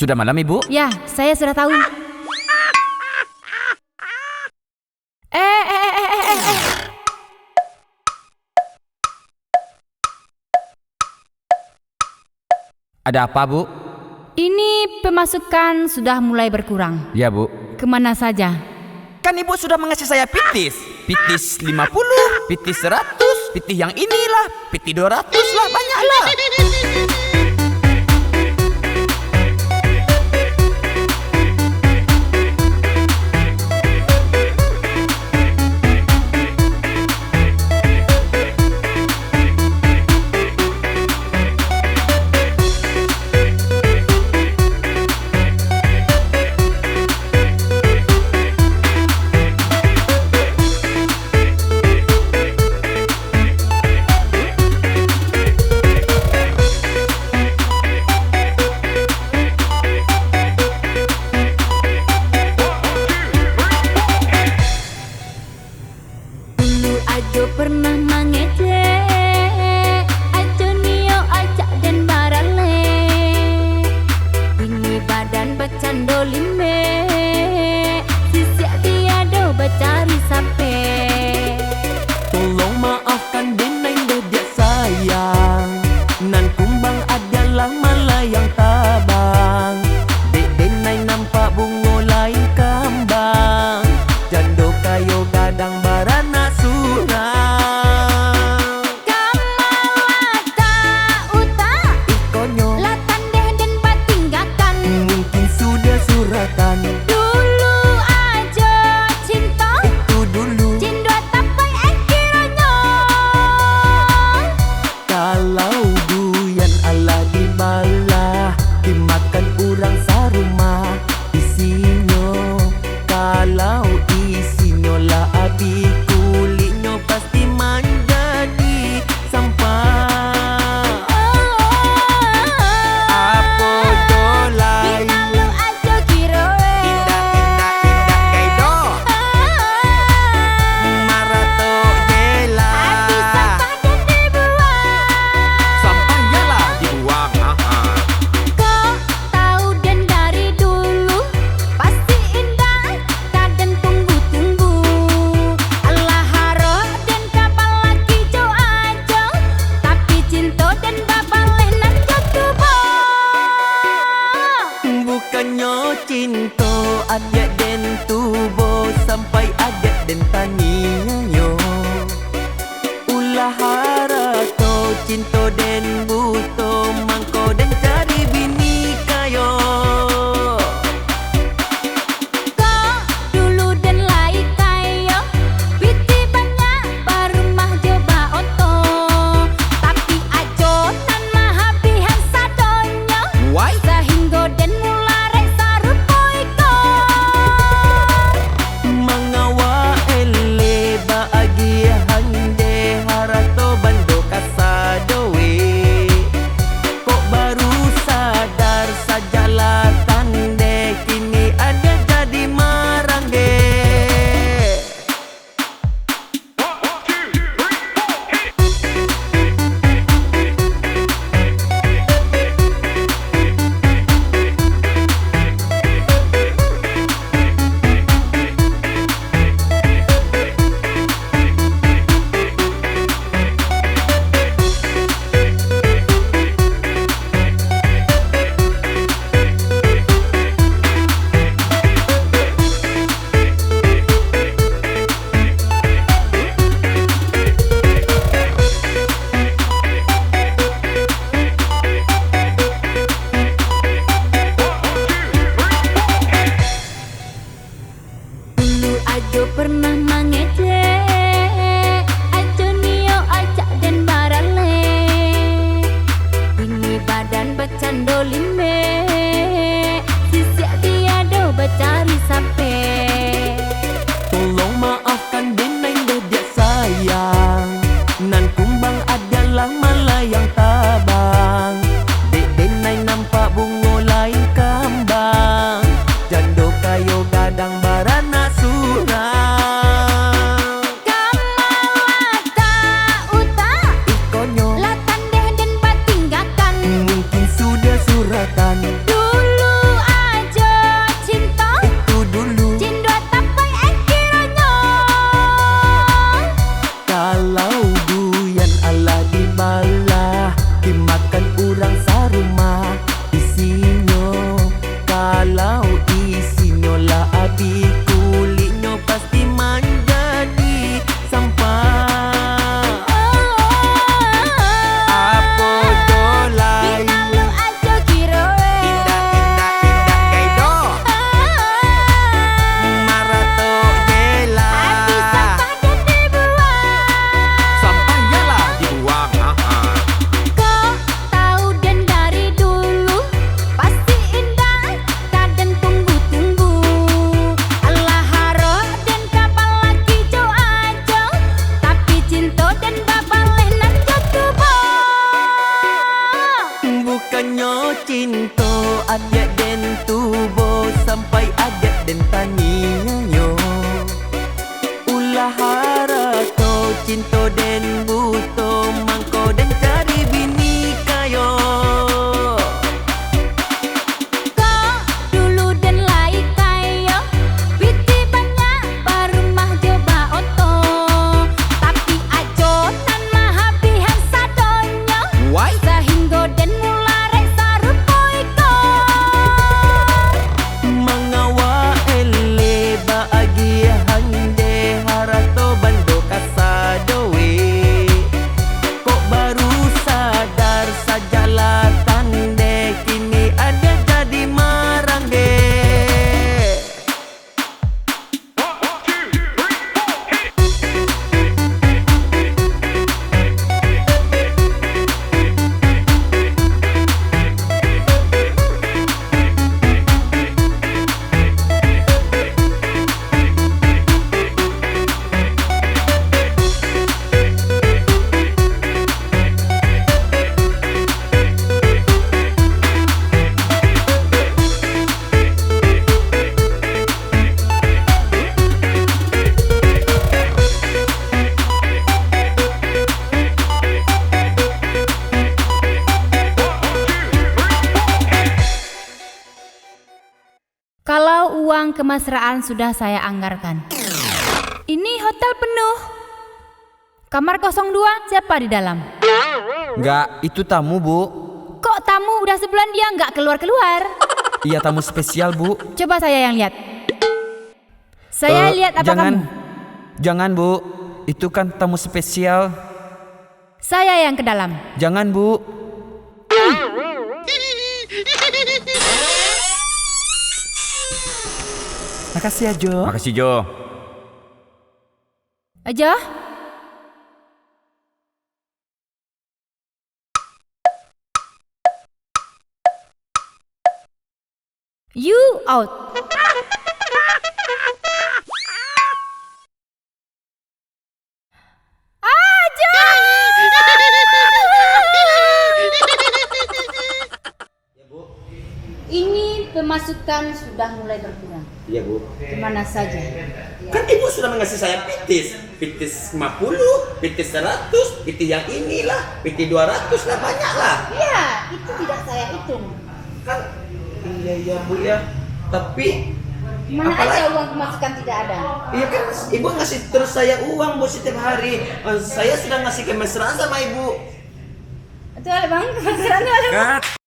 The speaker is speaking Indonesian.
Sudah malam, Ibu? Ya, saya sudah tahu. Ada apa, Bu? Ini pemasukan sudah mulai berkurang. Ya, Bu. Kemana saja? Kan Ibu sudah mengasih saya pitis. Pitis 50, pitis 100, pitis yang inilah, pitis 200 lah, banyaklah. Ajo pernah mangejek, ajo nio ajak dan barale, tinggi badan bercando limbe, sisiak tiado bercari sape. Tolong maafkan denai dia sayang, nan kumbang adalah malayang tabang. Dek denai nampak bungo lain kambang, jando kayo gadang barana surang. Kamalata uta, Ikonyo latan deh dan patinggakan. mungkin sudah suratan. Dulu aja cinta, Itu dulu cinta tapai kiranya. kalau duyan ala di bala dimakan urang sarumah isinyo. Kalau isinyo lah abi kulitnya pasti menjadi sampah. Apa dolai Binalu aja kiroe. indah kaido marato jela. Abi sampah dan dibuang. Sampah iyalah dibuang. Kau tahu dan dari dulu pasti indah, tak dan tunggu-tunggu. Allah harap dan kapal lagi jo aja, tapi cinta dan babal lenan jatuh Bukannya cinta adat dan tubuh sampai adat dan taniyo. Ulah harato cinta dan buto mangko dan cari bini kayo. Kau dulu dan lai kayo, biti banyak barumah coba oto, tapi ajo nan mahabihan sadonyo. Why? Sehingga dan mulai sarupoi Mangawa ele bahagia hande harato bando kasadowe. uang kemesraan sudah saya anggarkan. Ini hotel penuh. Kamar 02, siapa di dalam? Enggak, itu tamu, Bu. Kok tamu udah sebulan dia nggak keluar-keluar? Iya, tamu spesial, Bu. Coba saya yang lihat. Saya lihat apa jangan. kamu? Jangan, Bu. Itu kan tamu spesial. Saya yang ke dalam. Jangan, Bu. Makasih ya, Jo. Makasih Jo. Aja. You out. Ini pemasukan sudah mulai berkurang. Iya, Bu. Kemana saja? Kan Ibu sudah mengasih saya pitis. Pitis 50, pitis 100, pitis yang inilah, pitis 200 lah, banyak lah. Ya, itu tidak saya hitung. Kan iya Bu ya. Tapi Mana apalagi- aja uang pemasukan tidak ada. iya kan Ibu ngasih terus saya uang Bu setiap hari. Saya sudah ngasih kemesraan sama Ibu. Itu ada bang, kemasukan ada. Cut.